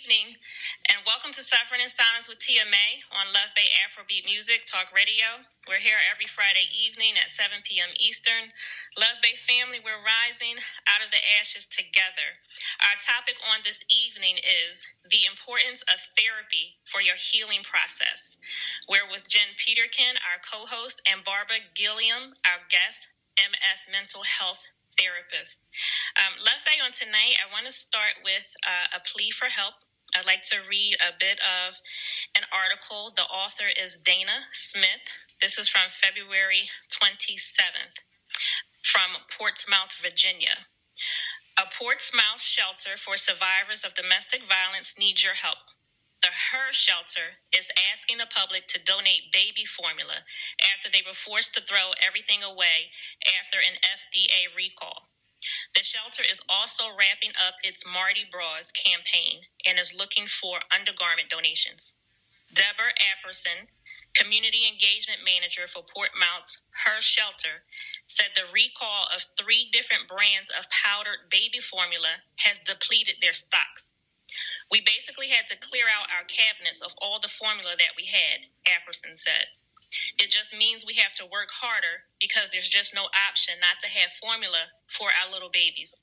evening, and welcome to Suffering in Silence with TMA on Luv Bay Afrobeat Music Talk Radio. We're here every Friday evening at 7 p.m. Eastern. Luv Bay family, we're rising out of the ashes together. Our topic on this evening is the importance of therapy for your healing process. We're with Jen Peterkin, our co-host, and Barbara Gilliam, our guest, MS Mental Health therapist. Luv Bay, on tonight, I want to start with a plea for help. I'd like to read a bit of an article. The author is Dana Smith. This is from February 27th from Portsmouth, Virginia. A Portsmouth shelter for survivors of domestic violence needs your help. The Her Shelter is asking the public to donate baby formula after they were forced to throw everything away after an FDA recall. The shelter is also wrapping up its Mardi Gras campaign and is looking for undergarment donations. Deborah Apperson, Community Engagement Manager for Portsmouth's Her Shelter, said the recall of 3 different brands of powdered baby formula has depleted their stocks. We basically had to clear out our cabinets of all the formula that we had, Apperson said. It just means we have to work harder because there's just no option not to have formula for our little babies.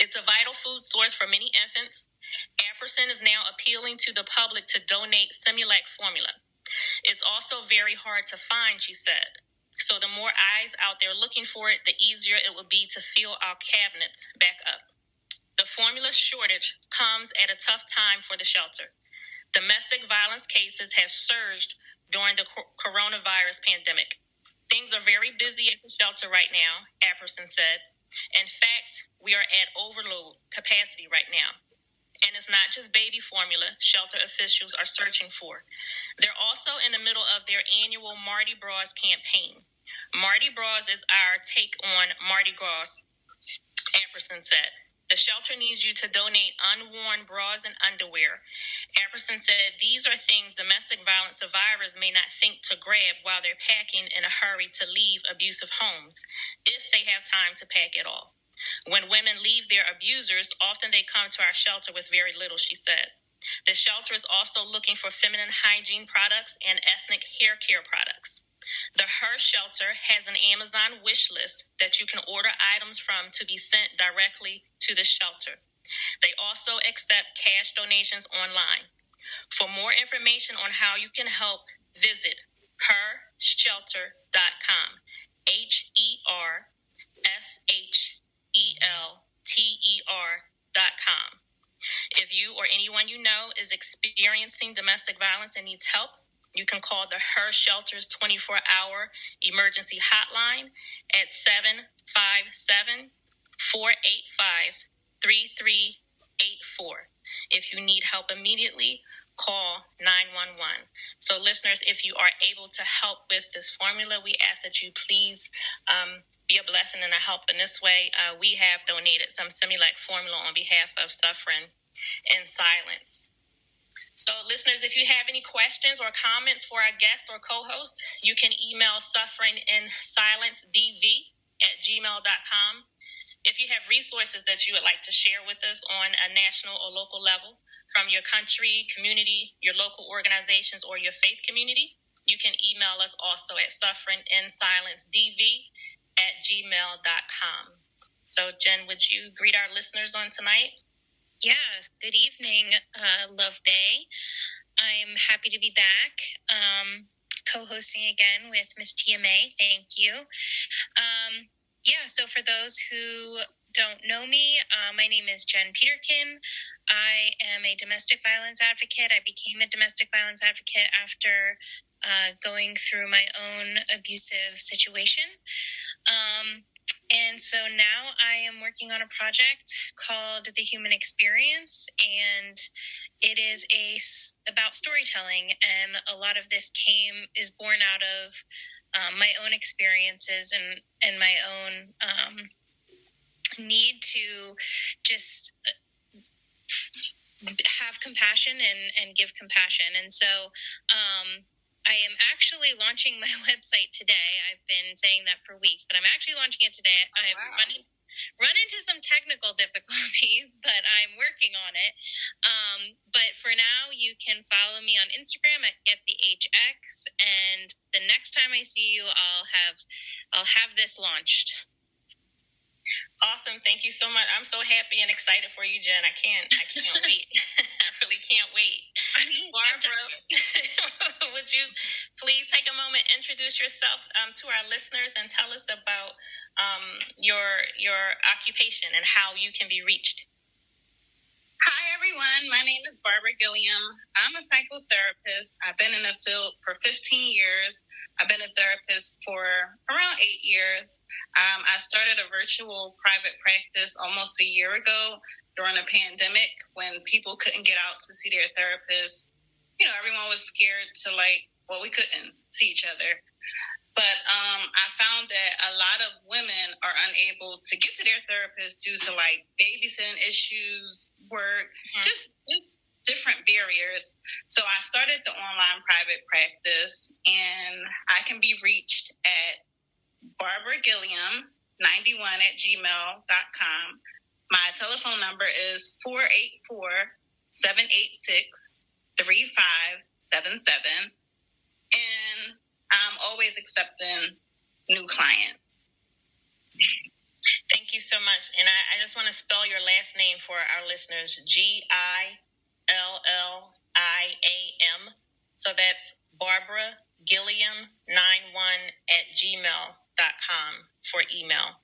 It's a vital food source for many infants. Apperson is now appealing to the public to donate Similac formula. It's also very hard to find, she said. So the more eyes out there looking for it, the easier it will be to fill our cabinets back up. The formula shortage comes at a tough time for the shelter. Domestic violence cases have surged during the coronavirus pandemic. Things are very busy at the shelter right now, Apperson said. In fact, we are at overload capacity right now. And it's not just baby formula shelter officials are searching for. They're also in the middle of their annual Mardi Gras campaign. Mardi Gras is our take on Mardi Gras, Apperson said. The shelter needs you to donate unworn bras and underwear. Apperson said these are things domestic violence survivors may not think to grab while they're packing in a hurry to leave abusive homes, if they have time to pack at all. When women leave their abusers, often they come to our shelter with very little, she said. The shelter is also looking for feminine hygiene products and ethnic hair care products. The Her Shelter has an Amazon wish list that you can order items from to be sent directly to the shelter. They also accept cash donations online. For more information on how you can help, visit hershelter.com. HERSHELTER.com. If you or anyone you know is experiencing domestic violence and needs help, you can call the Her Shelter's 24-hour emergency hotline at 757-485-3384. If you need help immediately, call 911. So listeners, if you are able to help with this formula, we ask that you please be a blessing and a help in this way. We have donated some Similac formula on behalf of Suffering in Silence. So listeners, if you have any questions or comments for our guest or co-host, you can email sufferinginsilencedv@gmail.com. If you have resources that you would like to share with us on a national or local level from your country, community, your local organizations, or your faith community, you can email us also at sufferinginsilencedv@gmail.com. So Jen, would you greet our listeners on tonight? Yeah, good evening, Luv Bay. I'm happy to be back, co-hosting again with Miss TMA. Thank you. So for those who don't know me, my name is Jen Peterkin. I am a domestic violence advocate. I became a domestic violence advocate after going through my own abusive situation. And so now I am working on a project called The Human Experience, and it is about storytelling. And a lot of this is born out of my own experiences and my own need to just have compassion and give compassion. And so I am actually launching my website today. I've been saying that for weeks, but I'm actually launching it today. I'm run into some technical difficulties, but I'm working on it. But for now, you can follow me on Instagram at GetTheHX, and the next time I see you, I'll have this launched. Awesome. Thank you so much. I'm so happy and excited for you, Jen. I can't wait. I really can't wait. Barbara, would you please take a moment, introduce yourself to our listeners, and tell us about your occupation and how you can be reached? Hi, everyone. My name is Barbara Gilliam. I'm a psychotherapist. I've been in the field for 15 years. I've been a therapist for around 8 years. I started a virtual private practice almost a year ago during the pandemic when people couldn't get out to see their therapist. You know, everyone was scared to we couldn't see each other. But I found that a lot of women are unable to get to their therapist due to babysitting issues, work, just different barriers. So I started the online private practice, and I can be reached at barbaragilliam91@gmail.com. My telephone number is 484-786-3577. And I'm always accepting new clients. Thank you so much. And I just want to spell your last name for our listeners, Gilliam. So that's Barbara Gilliam 91@gmail.com for email.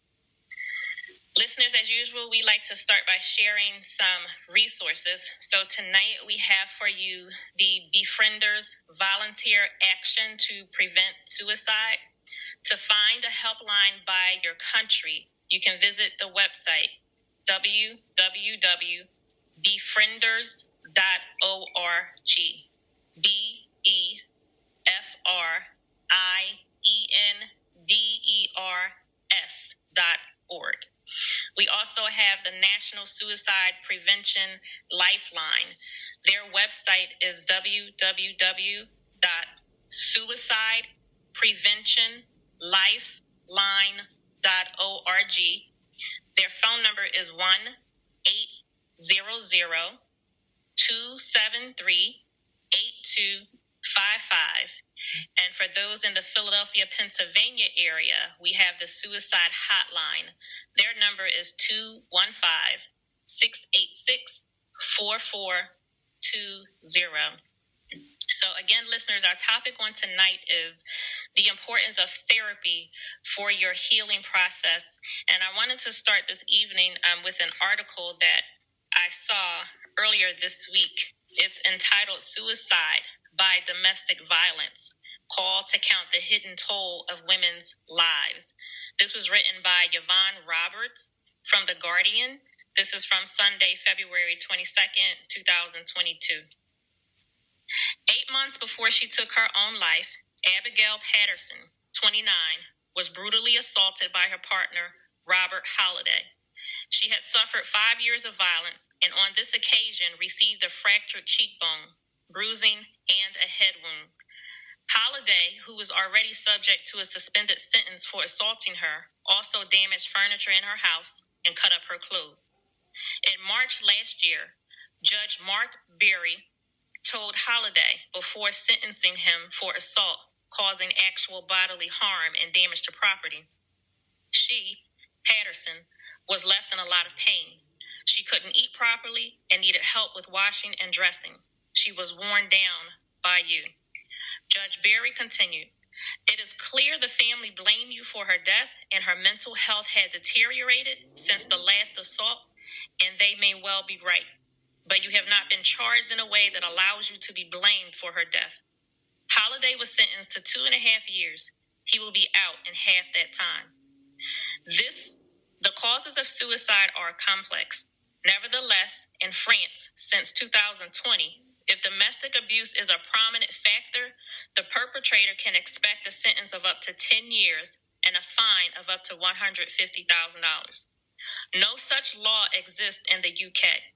Listeners, as usual, we like to start by sharing some resources. So tonight we have for you the Befrienders Volunteer Action to Prevent Suicide. To find a helpline by your country, you can visit the website www.befrienders.org. BEFRIENDERS.org. We also have the National Suicide Prevention Lifeline. Their website is www.suicidepreventionlifeline.org. Their phone number is 1-800-273-8255. And for those in the Philadelphia, Pennsylvania area, we have the Suicide Hotline. Their number is 215-686-4420. So again, listeners, our topic on tonight is the importance of therapy for your healing process. And I wanted to start this evening with an article that I saw earlier this week. It's entitled Suicide by Domestic Violence, Call to Count the Hidden Toll of Women's Lives. This was written by Yvonne Roberts from The Guardian. This is from Sunday, February 22nd, 2022. 8 months before she took her own life, Abigail Patterson, 29, was brutally assaulted by her partner, Robert Holliday. She had suffered 5 years of violence and on this occasion received a fractured cheekbone, bruising, and a head wound. Holliday, who was already subject to a suspended sentence for assaulting her, also damaged furniture in her house and cut up her clothes. In March last year, Judge Mark Berry told Holliday before sentencing him for assault causing actual bodily harm and damage to property. She, Patterson, was left in a lot of pain. She couldn't eat properly and needed help with washing and dressing. She was worn down by you. Judge Berry continued, "It is clear the family blamed you for her death and her mental health had deteriorated since the last assault, and they may well be right. But you have not been charged in a way that allows you to be blamed for her death." Holliday was sentenced to 2.5 years. He will be out in half that time. The causes of suicide are complex. Nevertheless, in France, since 2020, if domestic abuse is a prominent factor, the perpetrator can expect a sentence of up to 10 years and a fine of up to $150,000. No such law exists in the UK.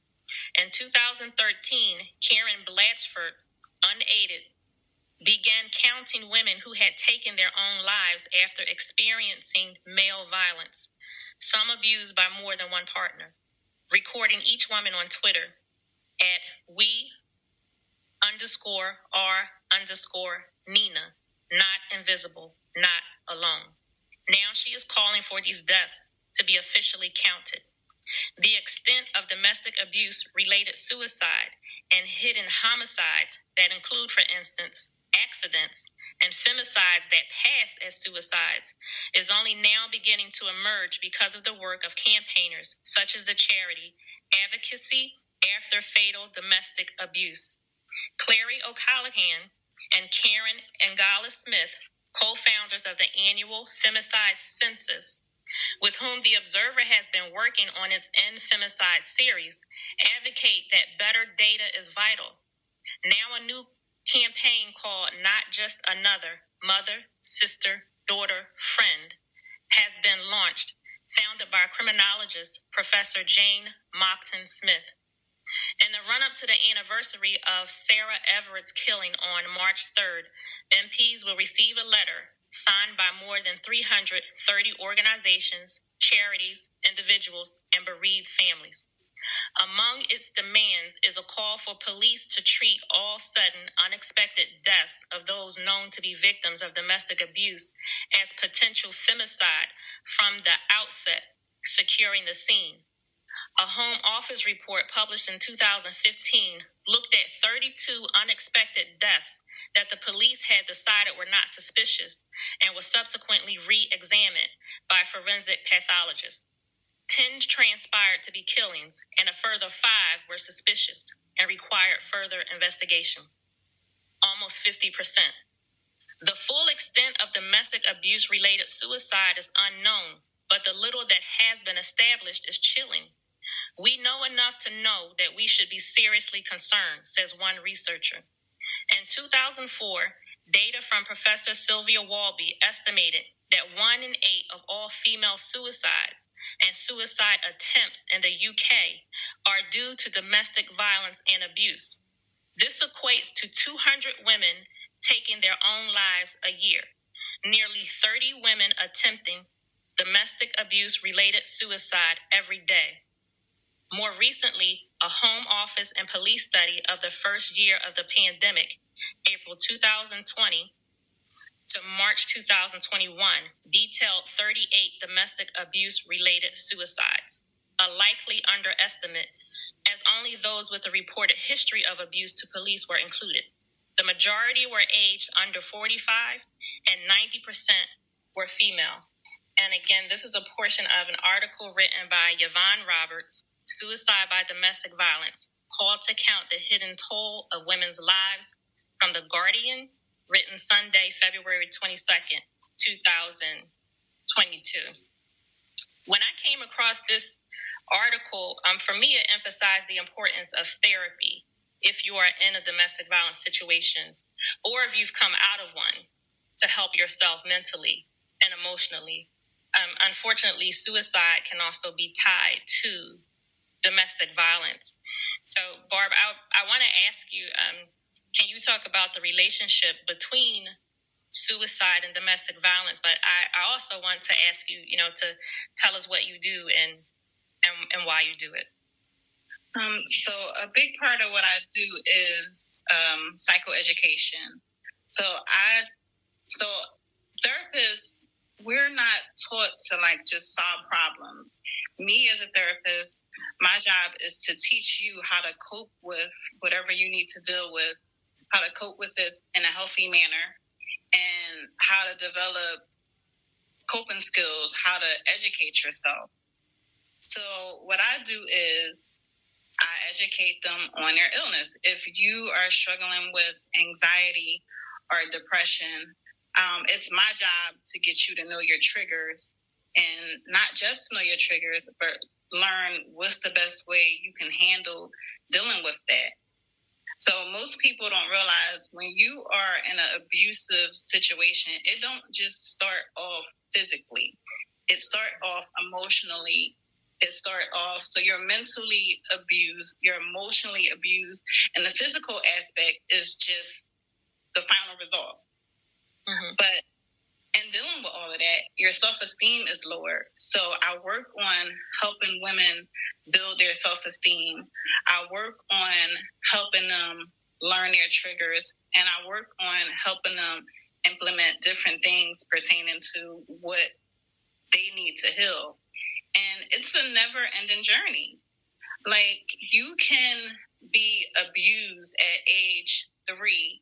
In 2013, Karen Blatchford, unaided, began counting women who had taken their own lives after experiencing male violence. some abused by more than one partner, recording each woman on Twitter at we_r_Nina, not invisible, not alone. Now she is calling for these deaths to be officially counted. The extent of domestic abuse-related suicide and hidden homicides that include, for instance, accidents and femicides that pass as suicides is only now beginning to emerge because of the work of campaigners such as the charity Advocacy After Fatal Domestic Abuse. Clary O'Callaghan and Karen Angala Smith, co-founders of the annual Femicide Census, with whom the Observer has been working on its End Femicide series, advocate that better data is vital. Now a new campaign called Not Just Another Mother, Sister, Daughter, Friend has been launched, founded by criminologist Professor Jane Mockton Smith. In the run-up to the anniversary of Sarah Everett's killing on March 3rd, MPs will receive a letter signed by more than 330 organizations, charities, individuals, and bereaved families. Among its demands is a call for police to treat all sudden, unexpected deaths of those known to be victims of domestic abuse as potential femicide from the outset, securing the scene. A Home Office report published in 2015 looked at 32 unexpected deaths that the police had decided were not suspicious and were subsequently re-examined by forensic pathologists. 10 transpired to be killings, and a further 5 were suspicious and required further investigation. Almost 50%. The full extent of domestic abuse-related suicide is unknown, but the little that has been established is chilling. We know enough to know that we should be seriously concerned, says one researcher. In 2004, data from Professor Sylvia Walby estimated that 1 in 8 of all female suicides and suicide attempts in the UK are due to domestic violence and abuse. This equates to 200 women taking their own lives a year, nearly 30 women attempting domestic abuse-related suicide every day. More recently, a Home Office and police study of the first year of the pandemic, April 2020 to March 2021, detailed 38 domestic abuse-related suicides, a likely underestimate, as only those with a reported history of abuse to police were included. The majority were aged under 45, and 90% were female. And again, this is a portion of an article written by Yvonne Roberts, Suicide by Domestic Violence, Called to Count the Hidden Toll of Women's Lives, from The Guardian, written Sunday, February 22nd, 2022. When I came across this article, for me, it emphasized the importance of therapy if you are in a domestic violence situation or if you've come out of one, to help yourself mentally and emotionally. Unfortunately, suicide can also be tied to domestic violence. So, Barb, I want to ask you, can you talk about the relationship between suicide and domestic violence? But I also want to ask you, to tell us what you do and why you do it. So a big part of what I do is psychoeducation. So therapists, we're not taught to just solve problems. Me as a therapist, my job is to teach you how to cope with whatever you need to deal with, how to cope with it in a healthy manner, and how to develop coping skills, how to educate yourself. So what I do is I educate them on their illness. If you are struggling with anxiety or depression, it's my job to get you to know your triggers, and not just to know your triggers, but learn what's the best way you can handle dealing with that. So most people don't realize when you are in an abusive situation, it don't just start off physically. It start off emotionally. It start off, so you're mentally abused, you're emotionally abused, and the physical aspect is just the final result. Mm-hmm. But And dealing with all of that, your self-esteem is lower. So I work on helping women build their self-esteem. I work on helping them learn their triggers, and I work on helping them implement different things pertaining to what they need to heal. And it's a never-ending journey. Like, you can be abused at age 3,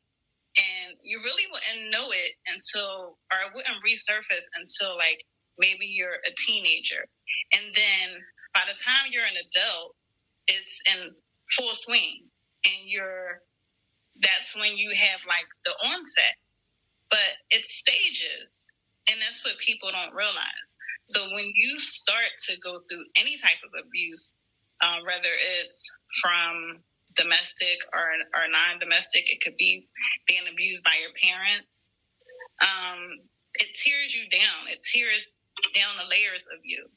and you really wouldn't know it until, or it wouldn't resurface until, like, maybe you're a teenager. And then by the time you're an adult, it's in full swing. And that's when you have, like, the onset. But it's stages. And that's what people don't realize. So when you start to go through any type of abuse, whether it's from domestic or non-domestic, it could be being abused by your parents, it tears you down. It tears down the layers of you.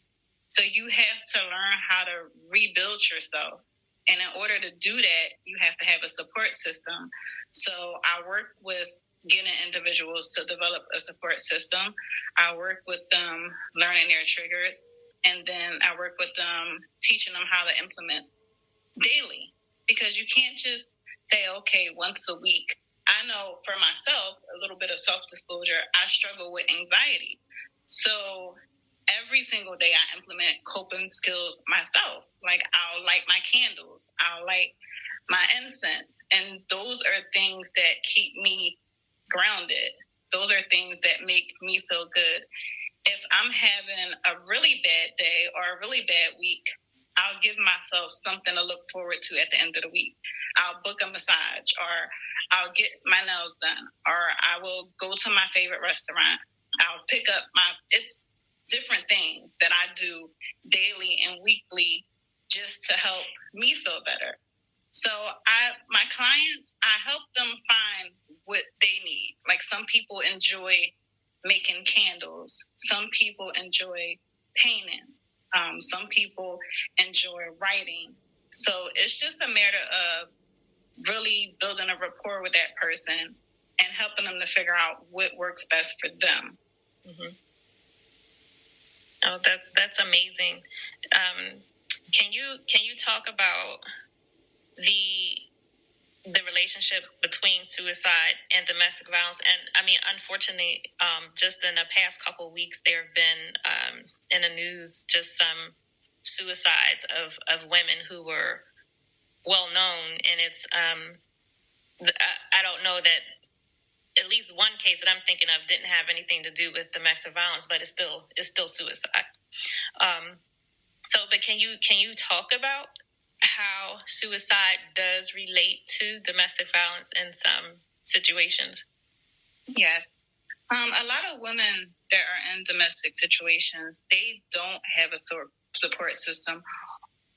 So you have to learn how to rebuild yourself. And in order to do that, you have to have a support system. So I work with getting individuals to develop a support system. I work with them learning their triggers. And then I work with them teaching them how to implement daily. Because you can't just say, okay, once a week. I know for myself, a little bit of self-disclosure, I struggle with anxiety. So every single day I implement coping skills myself. Like, I'll light my candles. I'll light my incense. And those are things that keep me grounded. Those are things that make me feel good. If I'm having a really bad day or a really bad week, I'll give myself something to look forward to at the end of the week. I'll book a massage, or I'll get my nails done, or I will go to my favorite restaurant. I'll pick up it's different things that I do daily and weekly just to help me feel better. So my clients, I help them find what they need. Like, some people enjoy making candles. Some people enjoy painting. Some people enjoy writing. So it's just a matter of really building a rapport with that person and helping them to figure out what works best for them. Mm-hmm. Oh, that's amazing. Can you talk about the relationship between suicide and domestic violence? And I mean, unfortunately, just in the past couple of weeks, there have been in the news just some suicides of women who were well known, and it's I don't know that at least one case that I'm thinking of didn't have anything to do with domestic violence, but it's still suicide. But can you talk about how suicide does relate to domestic violence in some situations? Yes. A lot of women that are in domestic situations, they don't have a support system,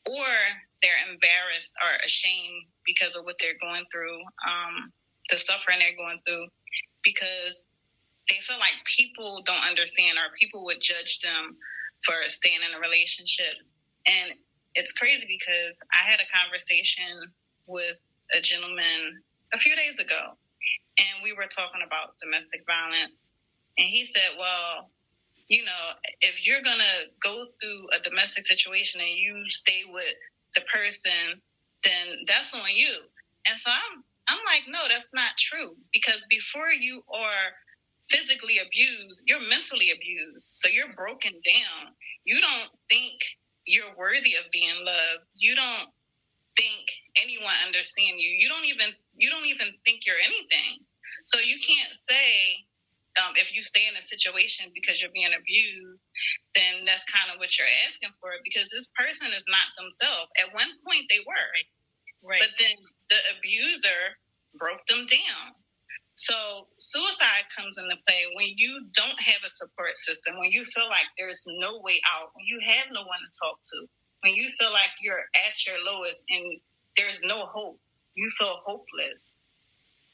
or they're embarrassed or ashamed because of what they're going through, the suffering they're going through, because they feel like people don't understand, or people would judge them for staying in a relationship. And it's crazy because I had a conversation with a gentleman a few days ago, and we were talking about domestic violence. And he said, well, if you're going to go through a domestic situation and you stay with the person, then that's on you. And so I'm like, no, that's not true. Because before you are physically abused, you're mentally abused. So you're broken down. You don't think you're worthy of being loved. You don't think anyone understands you. You don't even think you're anything. So you can't say, if you stay in a situation because you're being abused, then that's kind of what you're asking for, because this person is not themselves. At one point they were, right. But then the abuser broke them down. So suicide comes into play when you don't have a support system, when you feel like there's no way out, when you have no one to talk to, when you feel like you're at your lowest and there's no hope, you feel hopeless.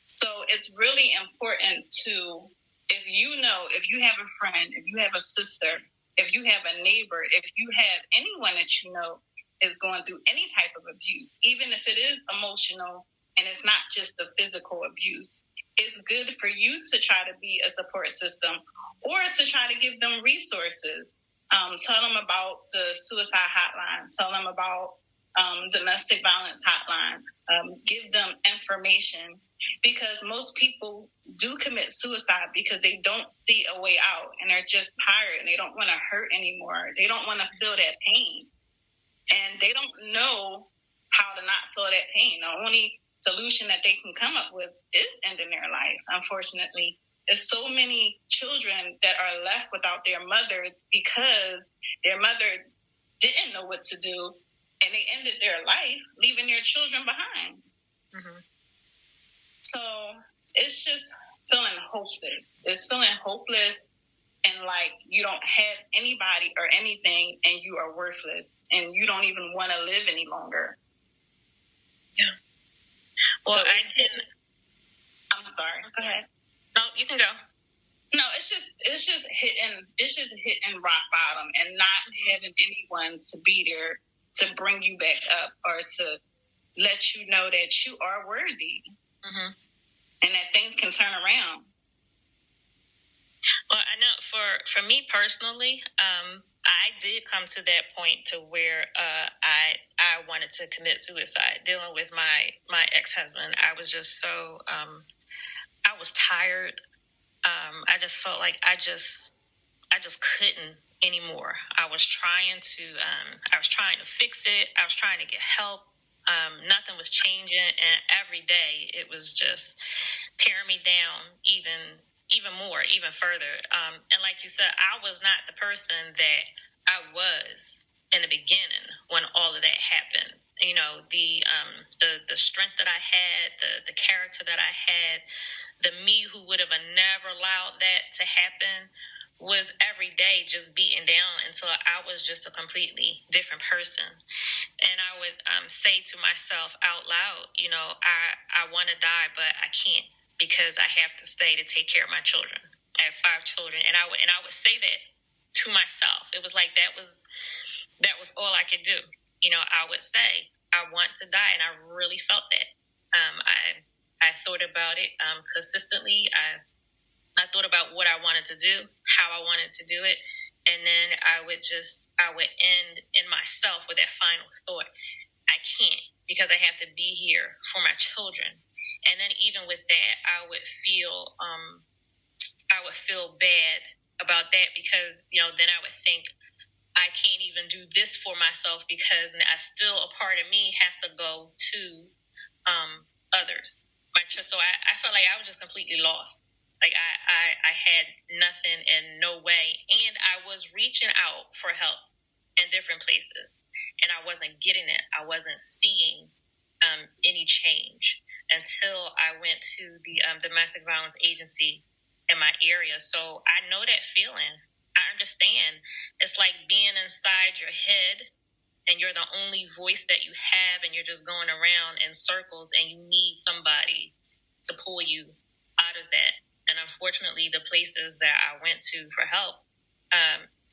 So it's really important to, if you have a friend, if you have a sister, if you have a neighbor, if you have anyone that you know is going through any type of abuse, even if it is emotional and it's not just the physical abuse. It's good for you to try to be a support system or to try to give them resources. Tell them about the suicide hotline. Tell them about domestic violence hotline. Give them information, because most people do commit suicide because they don't see a way out and they're just tired and they don't want to hurt anymore. They don't want to feel that pain, and they don't know how to not feel that pain. The only solution that they can come up with is ending their life, unfortunately. There's so many children that are left without their mothers because their mother didn't know what to do, and they ended their life, leaving their children behind. Mm-hmm. So it's just feeling hopeless. It's feeling hopeless, and like you don't have anybody or anything, and you are worthless, and you don't even want to live any longer. Yeah. Well, so I'm sorry. Go ahead. No, you can go. No, it's just hitting rock bottom and not having anyone to be there to bring you back up or to let you know that you are worthy, mm-hmm. and that things can turn around. Well, I know for me personally, I did come to that point to where I wanted to commit suicide. Dealing with my ex-husband, I was just so I was tired. I just felt like I just couldn't anymore. I was trying to fix it. I was trying to get help. Nothing was changing, and every day it was just tearing me down even more, even further. And like you said, I was not the person that I was in the beginning when all of that happened. You know, the strength that I had, the character that I had, the me who would have never allowed that to happen was every day just beaten down until I was just a completely different person. And I would say to myself out loud, you know, I want to die, but I can't, because I have to stay to take care of my children. I have 5 children, and I would say that to myself. It was like that was all I could do. You know, I would say I want to die, and I really felt that. I thought about it consistently. I thought about what I wanted to do, how I wanted to do it, and then I would end in myself with that final thought: I can't, because I have to be here for my children. And then even with that, I would feel bad about that, because, you know, then I would think I can't even do this for myself, because still a part of me has to go to others. So I felt like I was just completely lost. Like I had nothing and no way, and I was reaching out for help in different places, and I wasn't getting it. I wasn't seeing any change until I went to the domestic violence agency in my area. So I know that feeling. I understand. It's like being inside your head, and you're the only voice that you have, and you're just going around in circles, and you need somebody to pull you out of that. And unfortunately, the places that I went to for help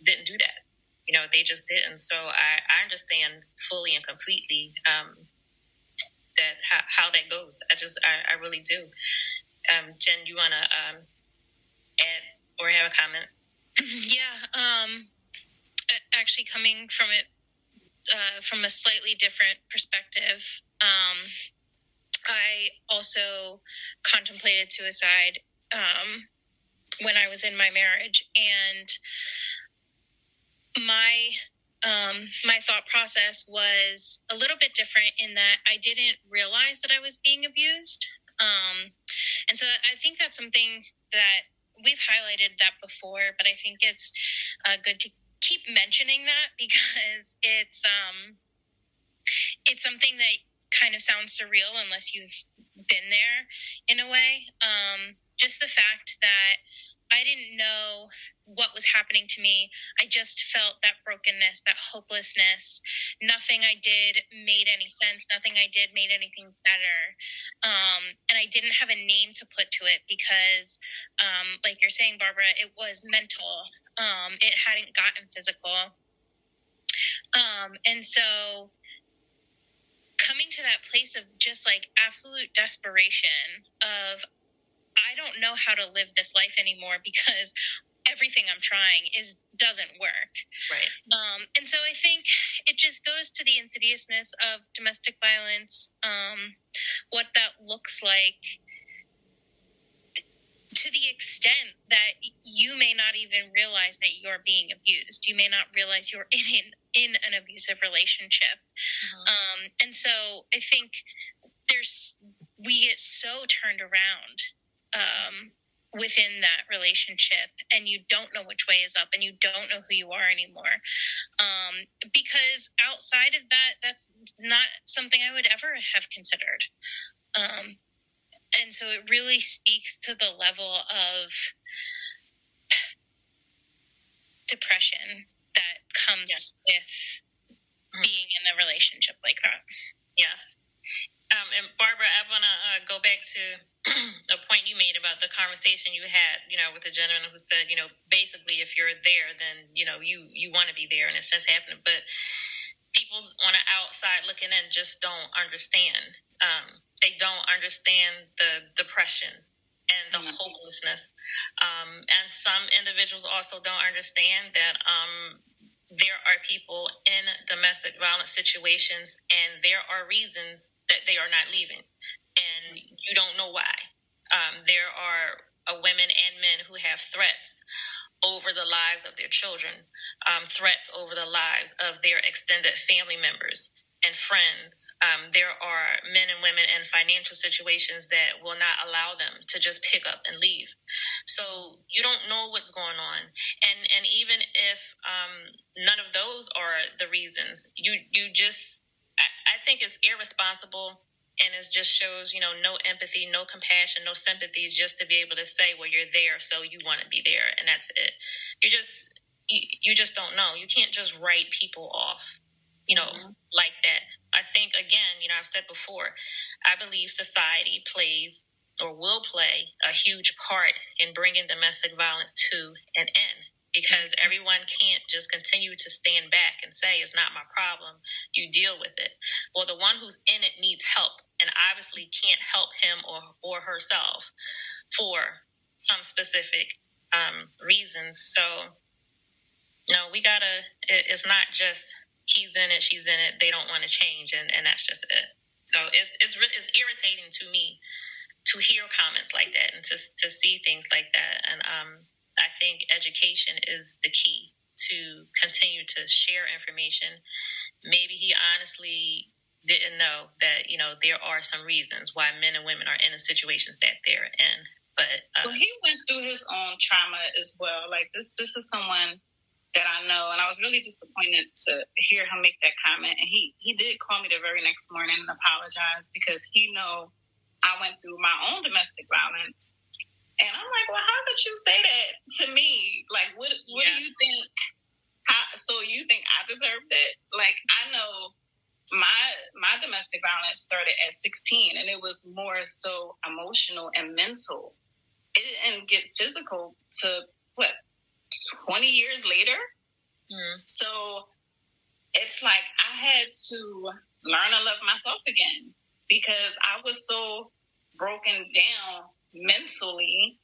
didn't do that. You know, they just didn't. So I understand fully and completely that how that goes. I really do. Jen, you want to add or have a comment? Yeah. Actually, coming from it from a slightly different perspective, I also contemplated suicide when I was in my marriage, and my thought process was a little bit different in that I didn't realize that I was being abused. And so I think that's something that we've highlighted that before, but I think it's good to keep mentioning that, because it's something that kind of sounds surreal unless you've been there in a way. Just the fact that I didn't know what was happening to me. I just felt that brokenness, that hopelessness. Nothing I did made any sense. Nothing I did made anything better. And I didn't have a name to put to it because, like you're saying, Barbara, it was mental. It hadn't gotten physical. And so coming to that place of just like absolute desperation of, I don't know how to live this life anymore because everything I'm trying doesn't work. Right. And so I think it just goes to the insidiousness of domestic violence, what that looks like, to the extent that you may not even realize that you're being abused. You may not realize you're in an abusive relationship. And so I think we get so turned around within that relationship, and you don't know which way is up, and you don't know who you are anymore. Because outside of that, that's not something I would ever have considered. And so it really speaks to the level of depression that comes with being in a relationship like that. Yes. And Barbara, I want to go back to a point you made about the conversation you had, with the gentleman who said, basically if you're there, then, you want to be there and it's just happening. But people on the outside looking in just don't understand. They don't understand the depression and the hopelessness. And some individuals also don't understand that there are people in domestic violence situations and there are reasons that they are not leaving. And you don't know why. There are women and men who have threats over the lives of their children, threats over the lives of their extended family members and friends. There are men and women in financial situations that will not allow them to just pick up and leave. So you don't know what's going on. And even if none of those are the reasons, you just, I think it's irresponsible. And it just shows, no empathy, no compassion, no sympathy, just to be able to say, well, you're there, so you want to be there, and that's it. You just don't know. You can't just write people off, like that. I think, again, I've said before, I believe society plays or will play a huge part in bringing domestic violence to an end. Because everyone can't just continue to stand back and say, it's not my problem, you deal with it. Well, the one who's in it needs help and obviously can't help him or herself for some specific reasons. So, it's not just he's in it, she's in it, they don't want to change, and that's just it. So it's irritating to me to hear comments like that and to see things like that. And I think education is the key to continue to share information. Maybe he honestly didn't know that, there are some reasons why men and women are in the situations that they're in. But he went through his own trauma as well. Like this is someone that I know, and I was really disappointed to hear him make that comment. And he did call me the very next morning and apologize because he know I went through my own domestic violence. And I'm like, well, how could you say that to me? Like, what do you think? So you think I deserved it? Like, I know my domestic violence started at 16, and it was more so emotional and mental. It didn't get physical to 20 years later. So it's like I had to learn to love myself again because I was so broken down mentally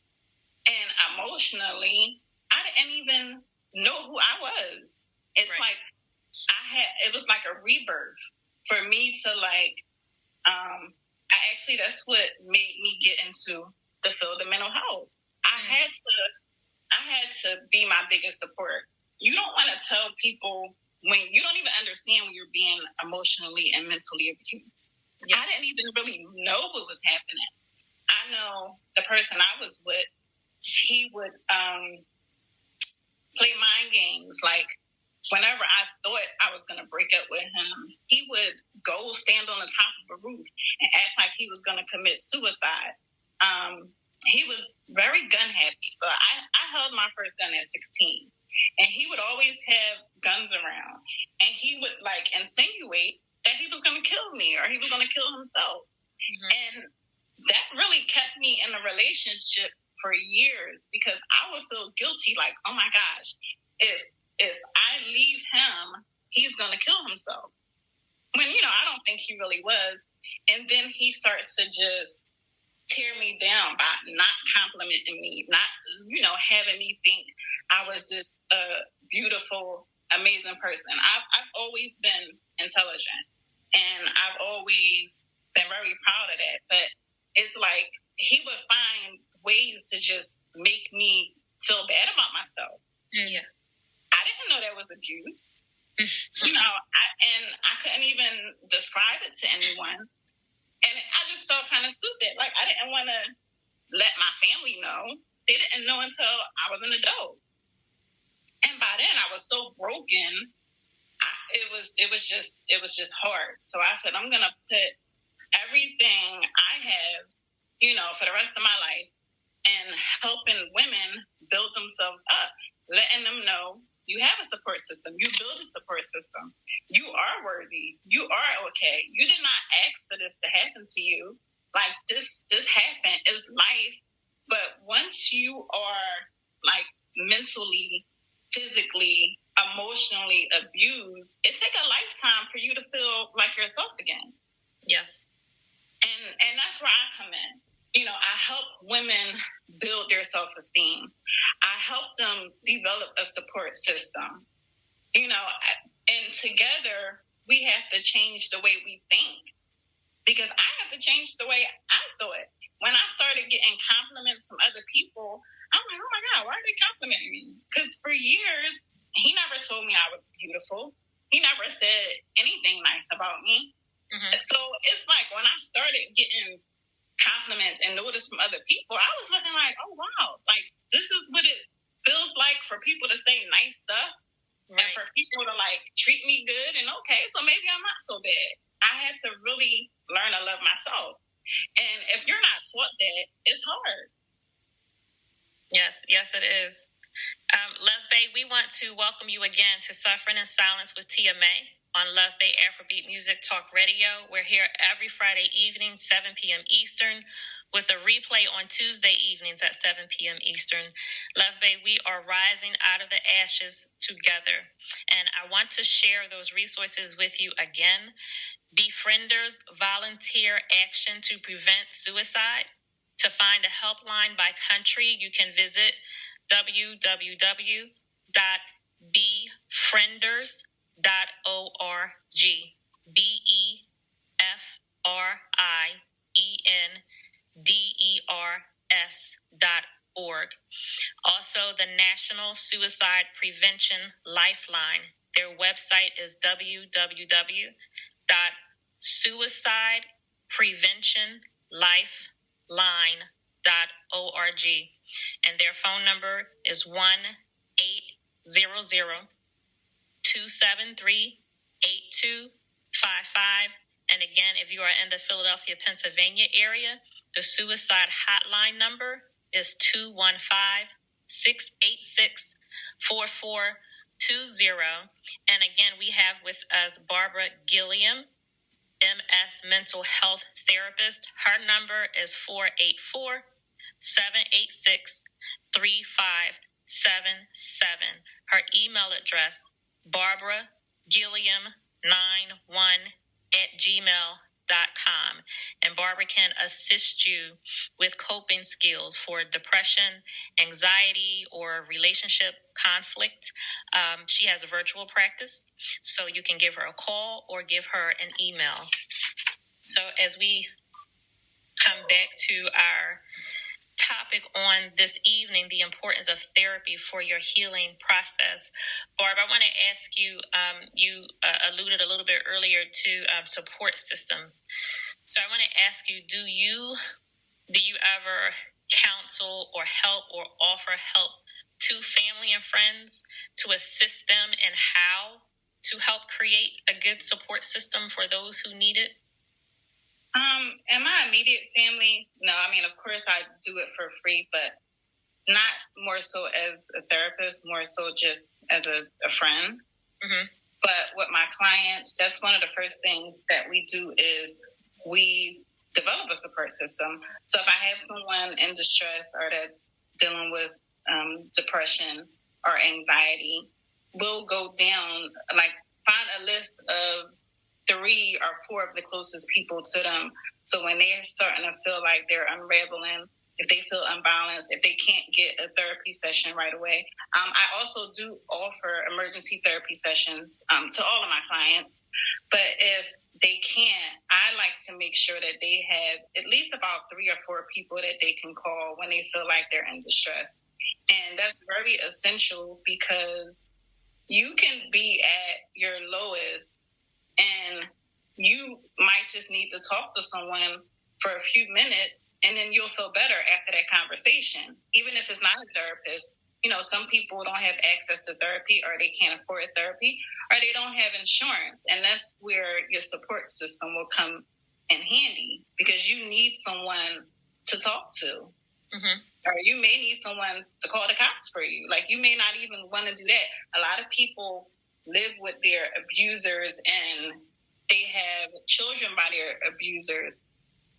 and emotionally. I didn't even know who I was. It's right. Like it was like a rebirth for me to that's what made me get into the field of mental health. I had to be my biggest support. You don't want to tell people when you don't even understand when you're being emotionally and mentally abused. Yeah. I didn't even really know what was happening. I know the person I was with, he would play mind games. Like, whenever I thought I was going to break up with him, he would go stand on the top of a roof and act like he was going to commit suicide. He was very gun happy. So I held my first gun at 16. And he would always have guns around. And he would, insinuate that he was going to kill me or he was going to kill himself. Mm-hmm. And that really kept me in a relationship for years because I would feel guilty, like, oh my gosh, if I leave him, he's going to kill himself. when, I don't think he really was. And then he starts to just tear me down by not complimenting me, not, having me think I was this beautiful, amazing person. I've always been intelligent, and I've always been very proud of that. But it's like he would find ways to just make me feel bad about myself. Yeah. I didn't know that was abuse. I couldn't even describe it to anyone. And I just felt kind of stupid. Like, I didn't want to let my family know. They didn't know until I was an adult. And by then, I was so broken. It was just hard. So I said, I'm gonna put everything I have, for the rest of my life, and helping women build themselves up, letting them know you have a support system. You build a support system. You are worthy. You are okay. You did not ask for this to happen to you. Like, this happened. It's life. But once you are, like, mentally, physically, emotionally abused, it takes a lifetime for you to feel like yourself again. Yes. And that's where I come in. I help women build their self-esteem. I help them develop a support system. And together we have to change the way we think, because I have to change the way I thought. When I started getting compliments from other people, I'm like, oh my God, why are they complimenting me? Because for years, he never told me I was beautiful. He never said anything nice about me. Mm-hmm. So it's like when I started getting compliments and notice from other people, I was looking like, oh wow, like this is what it feels like for people to say nice stuff, right, and for people to like treat me good, and okay, so maybe I'm not so bad. I had to really learn to love myself, and if you're not taught that, it's hard. Yes, it is. Luv Bay, we want to welcome you again to Suffering in Silence with Tia May on Luv Bay Afrobeat Music Talk Radio. We're here every Friday evening, 7 p.m. Eastern, with a replay on Tuesday evenings at 7 p.m. Eastern. Luv Bay, we are rising out of the ashes together. And I want to share those resources with you again. Befrienders Volunteer Action to Prevent Suicide. To find a helpline by country, you can visit www.befrienders.org. BEFRIENDERS.org. Also, the National Suicide Prevention Lifeline. Their website is www.suicidepreventionlifeline.org. And their phone number is 1-800-273-8255. And again, if you are in the Philadelphia, Pennsylvania area, the suicide hotline number is 215-686-4420. And again, we have with us Barbara Gilliam, MS Mental Health Therapist. Her number is 484-786-3577. Her email address, barbaragilliam91@gmail.com. And Barbara can assist you with coping skills for depression, anxiety, or relationship conflict. She has a virtual practice, so you can give her a call or give her an email. So as we come back to our topic on this evening, the importance of therapy for your healing process. Barb, I want to ask you, you alluded a little bit earlier to support systems. So I want to ask you, do you ever counsel or help or offer help to family and friends to assist them in how to help create a good support system for those who need it? In my immediate family, no. I mean, of course, I do it for free, but not more so as a therapist, more so just as a friend. Mm-hmm. But with my clients, that's one of the first things that we do is we develop a support system. So if I have someone in distress or that's dealing with depression or anxiety, we'll go down, like find a list of 3 or 4 of the closest people to them. So when they're starting to feel like they're unraveling, if they feel unbalanced, if they can't get a therapy session right away. I also do offer emergency therapy sessions to all of my clients. But if they can't, I like to make sure that they have at least about 3 or 4 people that they can call when they feel like they're in distress. And that's very essential because you can be at your lowest and you might just need to talk to someone for a few minutes, and then you'll feel better after that conversation. Even if it's not a therapist, some people don't have access to therapy, or they can't afford therapy, or they don't have insurance. And that's where your support system will come in handy, because you need someone to talk to. Mm-hmm. Or you may need someone to call the cops for you. Like, you may not even want to do that. A lot of people live with their abusers, and they have children by their abusers,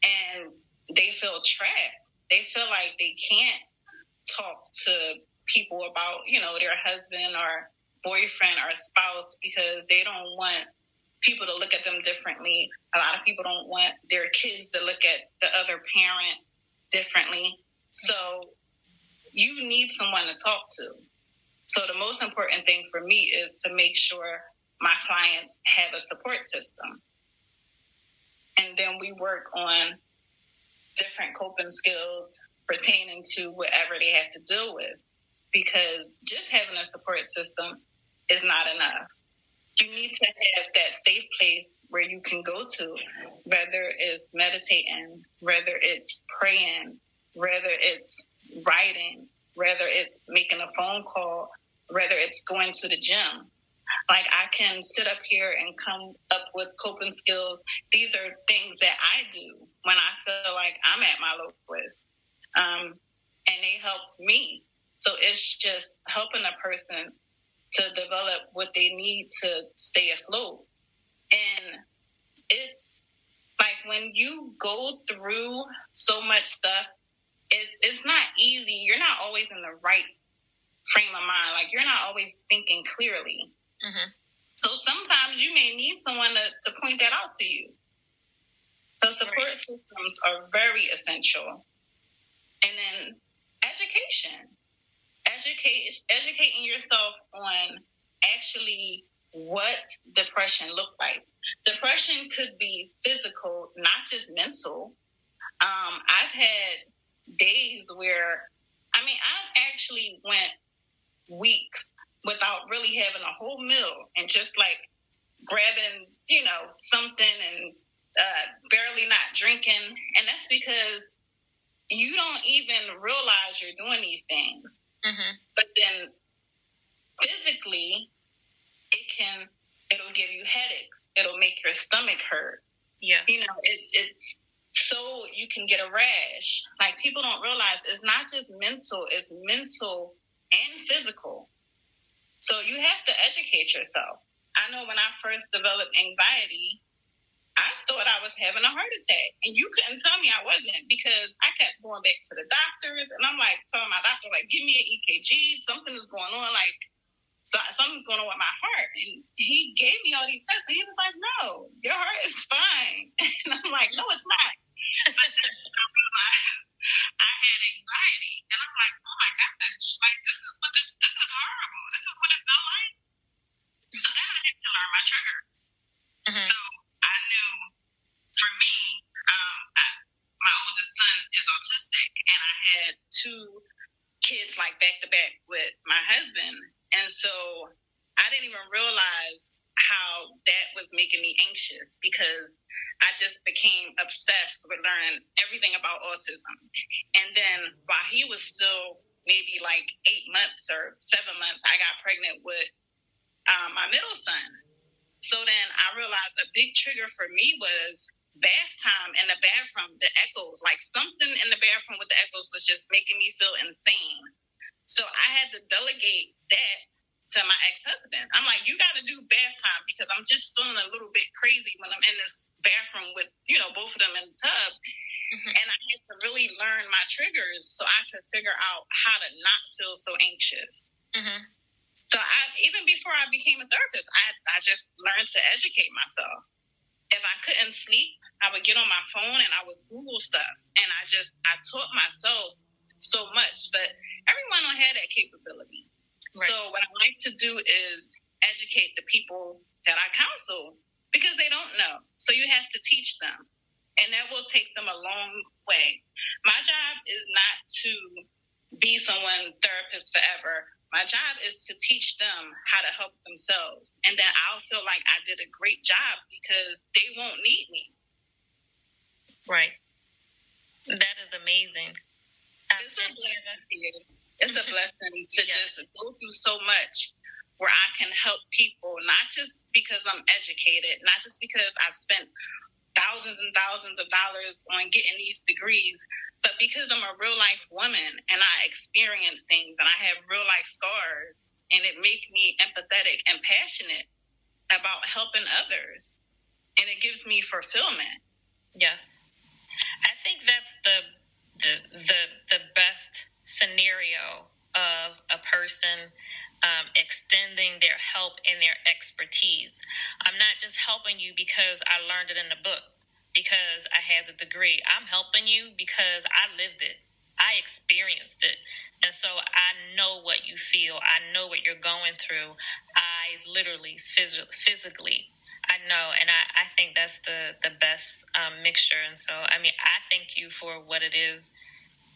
and they feel trapped. They feel like they can't talk to people about, their husband or boyfriend or spouse, because they don't want people to look at them differently. A lot of people don't want their kids to look at the other parent differently. So you need someone to talk to. So the most important thing for me is to make sure my clients have a support system. And then we work on different coping skills pertaining to whatever they have to deal with. Because just having a support system is not enough. You need to have that safe place where you can go to, whether it's meditating, whether it's praying, whether it's writing, whether it's making a phone call, whether it's going to the gym. Like, I can sit up here and come up with coping skills. These are things that I do when I feel like I'm at my lowest. And they help me. So it's just helping a person to develop what they need to stay afloat. And it's like, when you go through so much stuff, it's not easy. You're not always in the right frame of mind. Like, you're not always thinking clearly. Mm-hmm. So sometimes you may need someone to point that out to you. So support systems are very essential. And then education. Educating yourself on actually what depression looked like. Depression could be physical, not just mental. I've had days where, I actually went weeks without really having a whole meal and just like grabbing, something and barely not drinking. And that's because you don't even realize you're doing these things. Mm-hmm. But then physically, it'll give you headaches. It'll make your stomach hurt. Yeah. It's so you can get a rash. Like, people don't realize it's not just mental, it's mental and physical. So you have to educate yourself. I know when I first developed anxiety, I thought I was having a heart attack. And you couldn't tell me I wasn't, because I kept going back to the doctors. And I'm like, telling my doctor, like, give me an EKG. Something is going on. Like, something's going on with my heart. And he gave me all these tests. And he was like, no, your heart is fine. And I'm like, no, it's not. But then I realized I had anxiety. And I'm like, oh my gosh, like, this is horrible. This is what it felt like. So then I had to learn my triggers. Mm-hmm. So I knew, for me, my oldest son is autistic, and I had 2 kids like back to back with my husband. And so I didn't even realize how that was making me anxious, because I just became obsessed with learning everything about autism. And then while he was still maybe like 8 months or 7 months, I got pregnant with my middle son. So then I realized a big trigger for me was bath time in the bathroom, the echoes. Like, something in the bathroom with the echoes was just making me feel insane. So I had to delegate that to my ex-husband. I'm like, you got to do bath time, because I'm just feeling a little bit crazy when I'm in this bathroom with, both of them in the tub. Mm-hmm. And I had to really learn my triggers so I could figure out how to not feel so anxious. Mm-hmm. So even before I became a therapist, I just learned to educate myself. if I couldn't sleep, I would get on my phone and I would Google stuff. And I taught myself so much, but everyone don't have that capability. Right. So what I like to do is educate the people that I counsel because they don't know. So you have to teach them, and that will take them a long way. My job is not to be someone therapist forever. My job is to teach them how to help themselves. And then I'll feel like I did a great job because they won't need me. Right. That is amazing. It's a blessing. It's a blessing to just go through so much where I can help people, not just because I'm educated, not just because I spent thousands and thousands of dollars on getting these degrees, but because I'm a real life woman and I experience things and I have real life scars, and it makes me empathetic and passionate about helping others, and it gives me fulfillment. Yes, I think that's the best scenario of a person extending their help and their expertise. I'm not just helping you because I learned it in the book, because I have the degree. I'm helping you because I lived it. I experienced it. And so I know what you feel. I know what you're going through. I literally, physically, I know. And I think that's the best mixture. And so, I mean, I thank you for what it is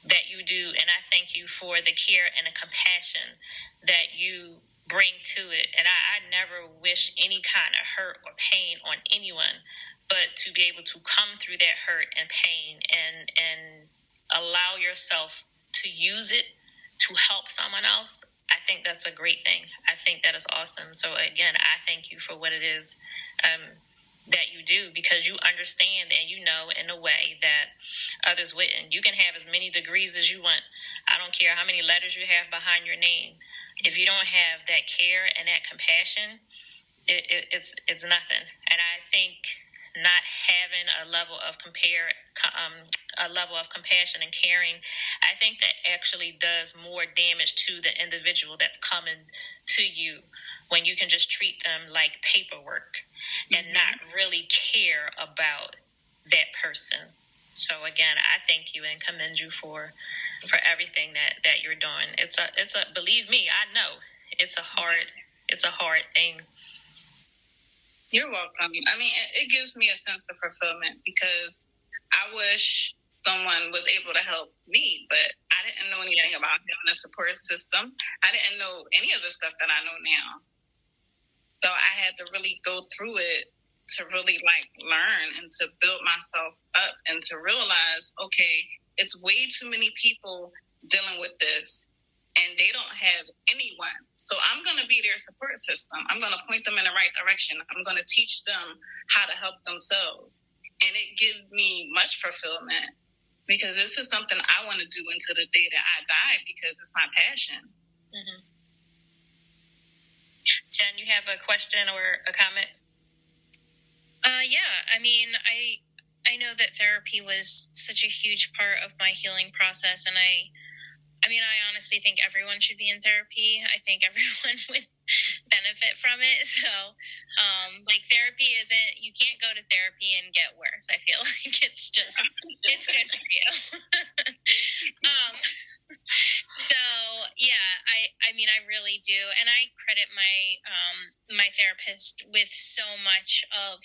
that you do. And I thank you for the care and the compassion that you bring to it. And I never wish any kind of hurt or pain on anyone, but to be able to come through that hurt and pain and allow yourself to use it to help someone else, I think that's a great thing. I think that is awesome. So again, I thank you for what it is that you do, because you understand and you know in a way that others wouldn't. You can have as many degrees as you want. I don't care how many letters you have behind your name. If you don't have that care and that compassion, it's nothing. And I think not having a level of compassion and caring, I think that actually does more damage to the individual that's coming to you, when you can just treat them like paperwork and not really care about that person. So again, I thank you and commend you for everything that you're doing. It's a believe me, I know it's a hard thing. You're welcome. I mean, it gives me a sense of fulfillment because I wish someone was able to help me, but I didn't know anything about having a support system. I didn't know any of the stuff that I know now. So I had to really go through it to really learn and to build myself up and to realize, okay, it's way too many people dealing with this and they don't have anyone. So I'm going to be their support system. I'm going to point them in the right direction. I'm going to teach them how to help themselves. And it gives me much fulfillment because this is something I want to do until the day that I die because it's my passion. Mm-hmm. Jen, you have a question or a comment? Yeah, I mean, I know that therapy was such a huge part of my healing process, and I honestly think everyone should be in therapy. I think everyone would benefit from it. So, therapy you can't go to therapy and get worse. I feel like it's good for you. So yeah, I mean, I really do. And I credit my therapist with so much of,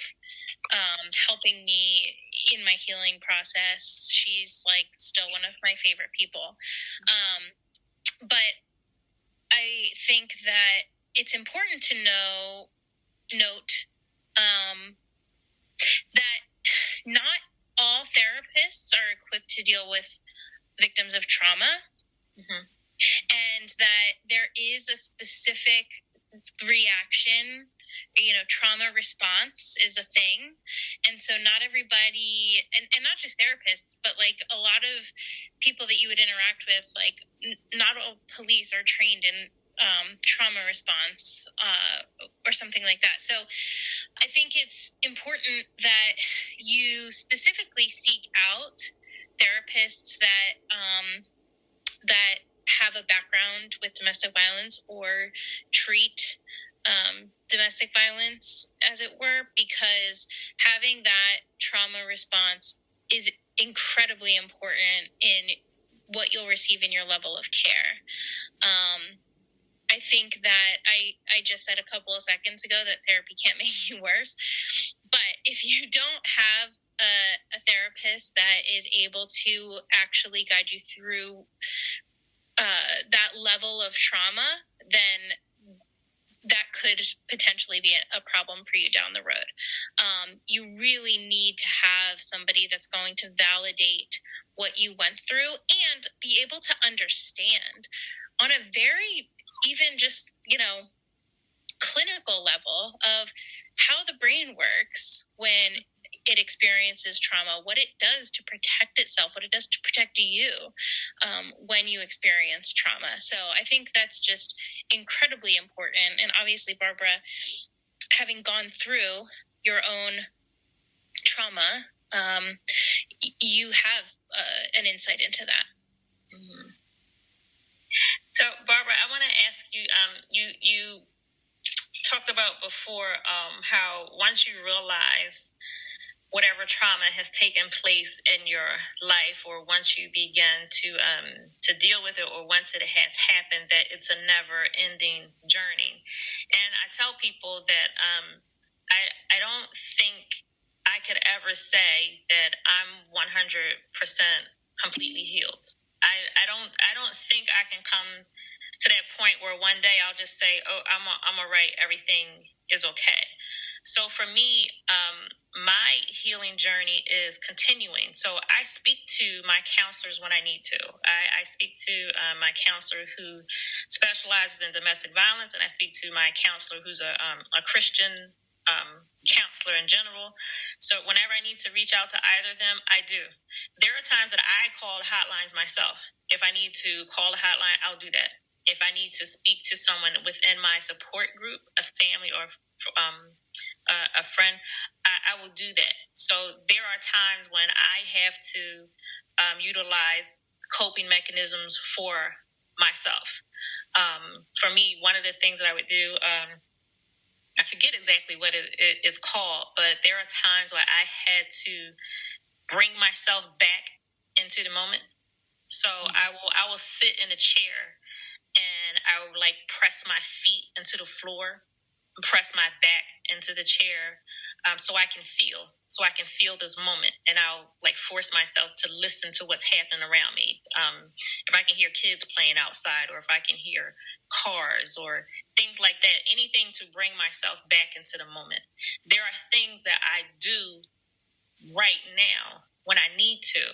helping me in my healing process. She's still one of my favorite people. But I think that it's important to note that not all therapists are equipped to deal with victims of trauma, and that there is a specific reaction. Trauma response is a thing. And so not everybody, and not just therapists, but a lot of people that you would interact with, not all police are trained in trauma response or something like that. So I think it's important that you specifically seek out therapists that have a background with domestic violence or treat domestic violence, as it were, because having that trauma response is incredibly important in what you'll receive in your level of care. I think that I just said a couple of seconds ago that therapy can't make you worse, but if you don't have a therapist that is able to actually guide you through that level of trauma, then that could potentially be a problem for you down the road. You really need to have somebody that's going to validate what you went through and be able to understand on a very, even just, clinical level of how the brain works when it experiences trauma, what it does to protect itself, what it does to protect you when you experience trauma. So I think that's just incredibly important. And obviously, Barbara, having gone through your own trauma, you have an insight into that. Mm-hmm. So, Barbara, I want to ask you, you talked about before how once you realize whatever trauma has taken place in your life, or once you begin to deal with it, or once it has happened, that it's a never-ending journey. And I tell people that I don't think I could ever say that I'm 100% completely healed. I don't think I can come to that point where one day I'll just say, oh, I'm all right, everything is okay. So for me, my healing journey is continuing. So I speak to my counselors when I need to. I speak to my counselor who specializes in domestic violence, and I speak to my counselor who's a Christian counselor in general. So whenever I need to reach out to either of them, I do. There are times that I call hotlines myself. If I need to call a hotline, I'll do that. If I need to speak to someone within my support group, a family or a friend, I will do that. So there are times when I have to utilize coping mechanisms for myself. For me, one of the things that I would do, I forget exactly what it's called, but there are times where I had to bring myself back into the moment. So I will sit in a chair and I will press my feet into the floor, press my back into the chair, so I can feel this moment, and I'll force myself to listen to what's happening around me. If I can hear kids playing outside, or if I can hear cars or things like that, anything to bring myself back into the moment. There are things that I do right now when I need to,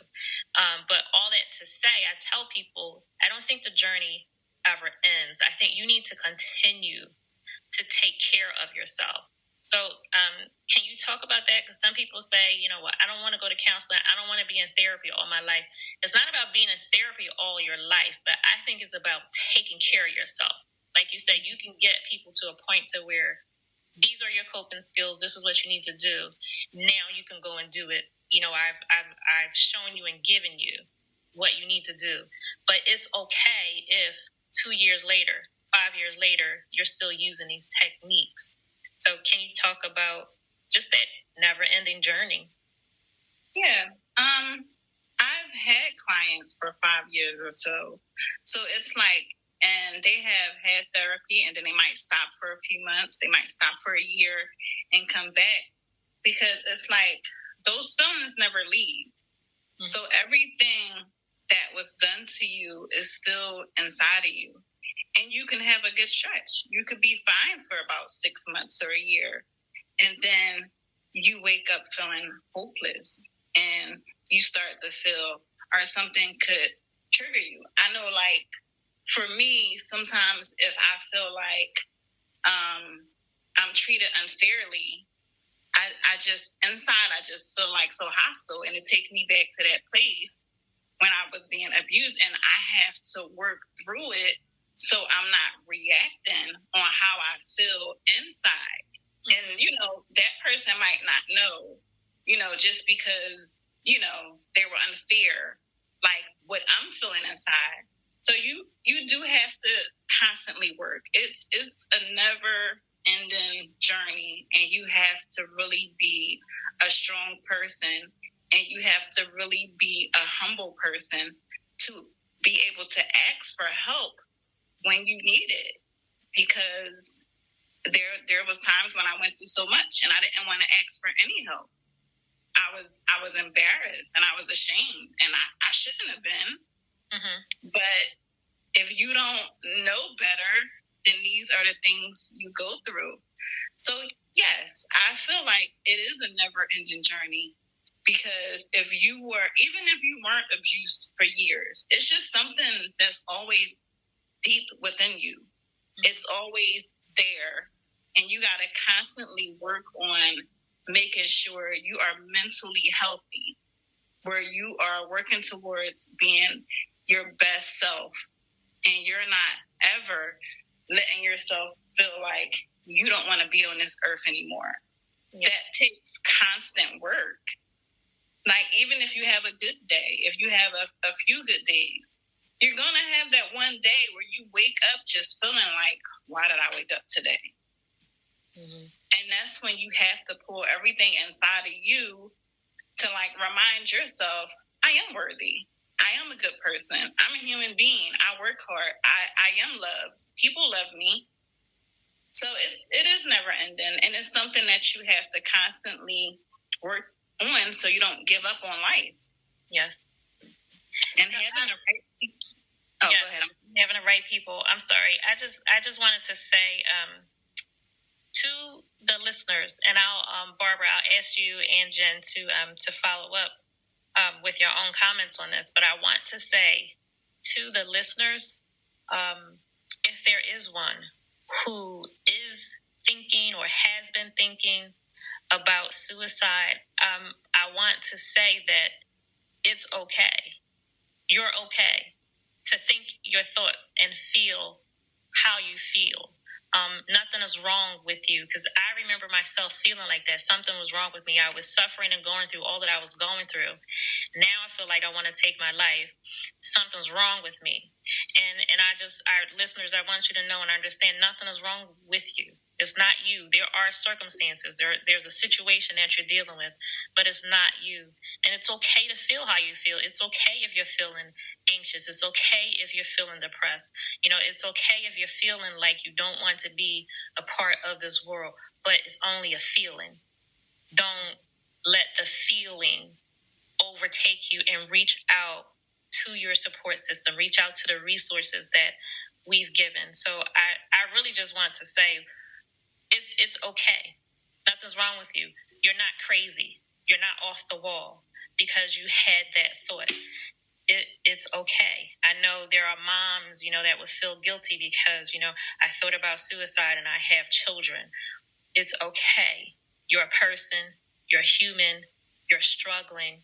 but all that to say, I tell people, I don't think the journey ever ends. I think you need to continue to take care of yourself. So can you talk about that? Because some people say, you know what, I don't want to go to counseling. I don't want to be in therapy all my life. It's not about being in therapy all your life, but I think it's about taking care of yourself. Like you said, you can get people to a point to where these are your coping skills. This is what you need to do. Now you can go and do it. You know, I've shown you and given you what you need to do. But it's okay if 2 years later, 5 years later, you're still using these techniques. So can you talk about just that never-ending journey? Yeah. I've had clients for 5 years or so. So it's and they have had therapy, and then they might stop for a few months. They might stop for a year and come back, because it's those feelings never leave. Mm-hmm. So everything that was done to you is still inside of you. And you can have a good stretch. You could be fine for about 6 months or a year. And then you wake up feeling hopeless, and you start to feel, or something could trigger you. I know, for me, sometimes if I feel I'm treated unfairly, I just, inside, I just feel so hostile. And it takes me back to that place when I was being abused, and I have to work through it so I'm not reacting on how I feel inside. And, that person might not know, just because, they were unfair, what I'm feeling inside. So you do have to constantly work. It's a never ending journey, and you have to really be a strong person, and you have to really be a humble person to be able to ask for help when you need it. Because there was times when I went through so much and I didn't want to ask for any help. I was embarrassed and I was ashamed, and I shouldn't have been. Mm-hmm. But if you don't know better, then these are the things you go through. So yes, I feel like it is a never-ending journey, because even if you weren't abused for years, it's just something that's always deep within you. Mm-hmm. It's always there, and you got to constantly work on making sure you are mentally healthy, where you are working towards being your best self, and you're not ever letting yourself feel like you don't want to be on this earth anymore. Yeah. That takes constant work. Like, even if you have a good day, if you have a few good days, you're going to have that one day where you wake up just feeling like, why did I wake up today? Mm-hmm. And that's when you have to pull everything inside of you to, like, remind yourself, I am worthy. I am a good person. I'm a human being. I work hard. I am loved. People love me. So it is never ending, and it's something that you have to constantly work on so you don't give up on life. Yes. And having the right people. Oh, yes, go ahead. Having the right people. I'm sorry. I just wanted to say to the listeners, and Barbara, I'll ask you and Jen to follow up with your own comments on this. But I want to say to the listeners, if there is one who is thinking or has been thinking about suicide, I want to say that it's okay. You're okay to think your thoughts and feel how you feel. Nothing is wrong with you, because I remember myself feeling like that. Something was wrong with me. I was suffering and going through all that I was going through. Now I feel like I want to take my life. Something's wrong with me. And our listeners, I want you to know and understand, nothing is wrong with you. It's not you. There are circumstances. There's a situation that you're dealing with, but it's not you. And it's okay to feel how you feel. It's okay if you're feeling anxious. It's okay if you're feeling depressed. It's okay if you're feeling like you don't want to be a part of this world, but it's only a feeling. Don't let the feeling overtake you, and reach out to your support system. Reach out to the resources that we've given. So I really just want to say, it's okay. Nothing's wrong with you. You're not crazy. You're not off the wall because you had that thought. It's okay. I know there are moms, that would feel guilty because, I thought about suicide and I have children. It's okay. You're a person. You're human. You're struggling.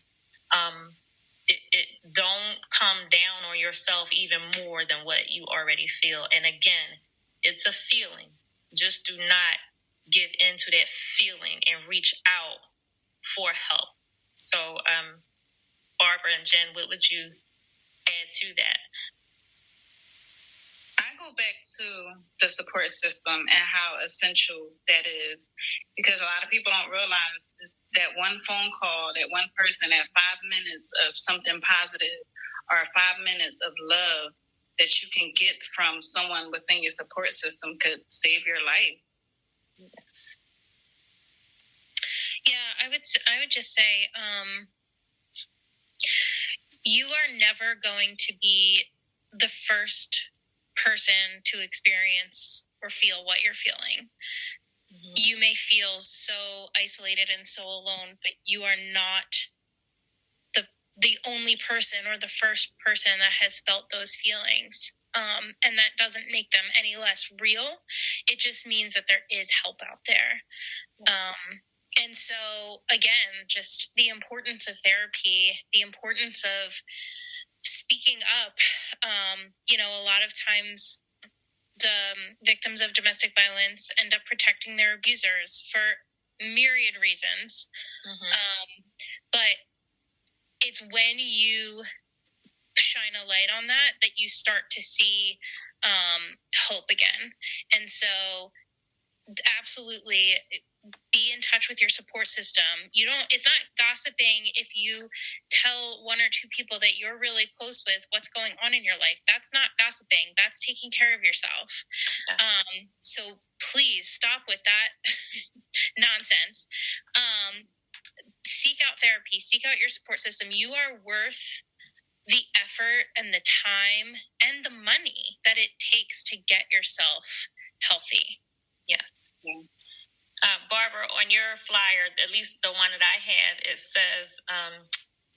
Don't come down on yourself even more than what you already feel. And again, it's a feeling. Just do not give in to that feeling and reach out for help. So, Barbara and Jen, what would you add to that? I go back to the support system and how essential that is, because a lot of people don't realize that one phone call, that one person, that 5 minutes of something positive or 5 minutes of love that you can get from someone within your support system could save your life. Yes. Yeah, I would just say, you are never going to be the first person to experience or feel what you're feeling. Mm-hmm. You may feel so isolated and so alone, but you are not the only person or the first person that has felt those feelings. And that doesn't make them any less real. It just means that there is help out there. Yes. And so, again, just the importance of therapy, the importance of speaking up. A lot of times the victims of domestic violence end up protecting their abusers for myriad reasons. Mm-hmm. But it's when you shine a light on that you start to see hope again. And so absolutely be in touch with your support system. It's not gossiping if you tell one or two people that you're really close with what's going on in your life. That's not gossiping. That's taking care of yourself. So please stop with that nonsense. Seek out therapy, seek out your support system. You are worth the effort and the time and the money that it takes to get yourself healthy. Yes. Barbara, on your flyer, at least the one that I had, it says,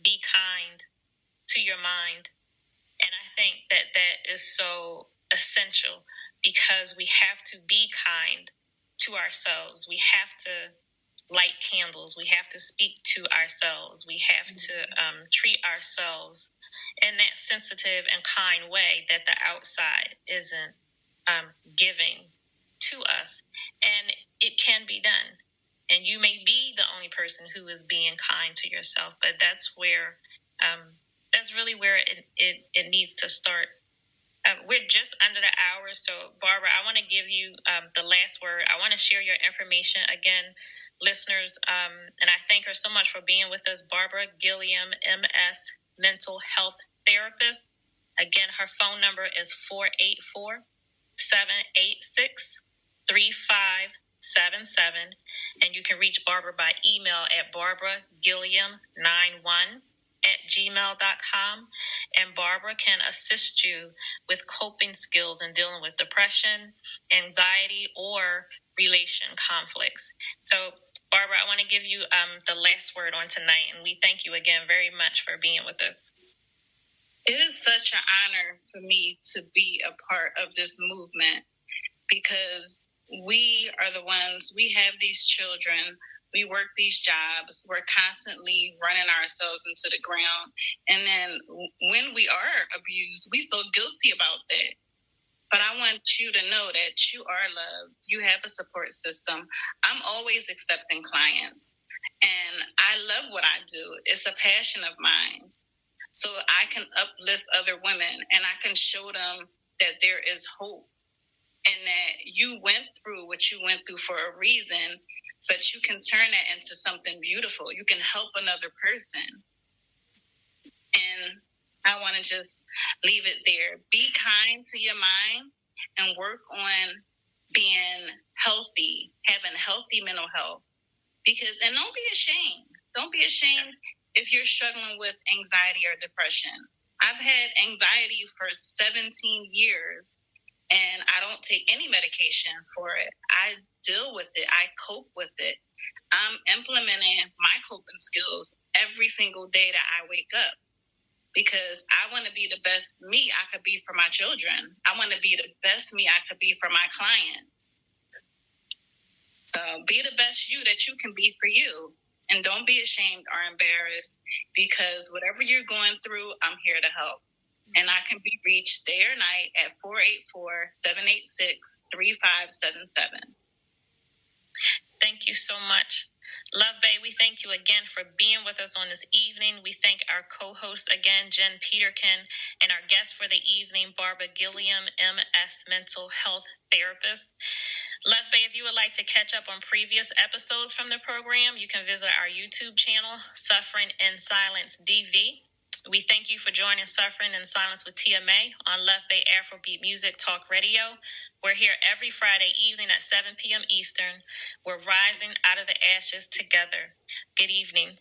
be kind to your mind. And I think that is so essential, because we have to be kind to ourselves. We have to light candles. We have to speak to ourselves. We have to treat ourselves in that sensitive and kind way that the outside isn't giving to us. And it can be done. And you may be the only person who is being kind to yourself, but that's where, that's really where it needs to start. We're just under the hour, so Barbara, I want to give you the last word. I want to share your information again, listeners, and I thank her so much for being with us. Barbara Gilliam, MS, mental health therapist. Again, her phone number is 484-786-3577, and you can reach Barbara by email at barbaragilliam91@gmail.com, and Barbara can assist you with coping skills in dealing with depression, anxiety, or relation conflicts. So, Barbara, I want to give you the last word on tonight, and we thank you again very much for being with us. It is such an honor for me to be a part of this movement, because we are the ones, we have these children, we work these jobs, we're constantly running ourselves into the ground. And then when we are abused, we feel guilty about that. But I want you to know that you are loved. You have a support system. I'm always accepting clients, and I love what I do. It's a passion of mine. So I can uplift other women, and I can show them that there is hope, and that you went through what you went through for a reason, but you can turn that into something beautiful. You can help another person. And I want to just leave it there. Be kind to your mind and work on being healthy, having healthy mental health. And don't be ashamed. Don't be ashamed if you're struggling with anxiety or depression. I've had anxiety for 17 years, and I don't take any medication for it. I deal with it. I cope with it. I'm implementing my coping skills every single day that I wake up, because I want to be the best me I could be for my children. I want to be the best me I could be for my clients. So be the best you that you can be for you. And don't be ashamed or embarrassed, because whatever you're going through, I'm here to help. And I can be reached day or night at 484-786-3577. Thank you so much. Luv Bay, we thank you again for being with us on this evening. We thank our co-host again, Jen Peterkin, and our guest for the evening, Barbara Gilliam, MS mental health therapist. Luv Bay, if you would like to catch up on previous episodes from the program, you can visit our YouTube channel, Suffering in Silence DV. We thank you for joining Suffering in Silence with Tia May on Luv Bay Afrobeat Music Talk Radio. We're here every Friday evening at 7 p.m. Eastern. We're rising out of the ashes together. Good evening.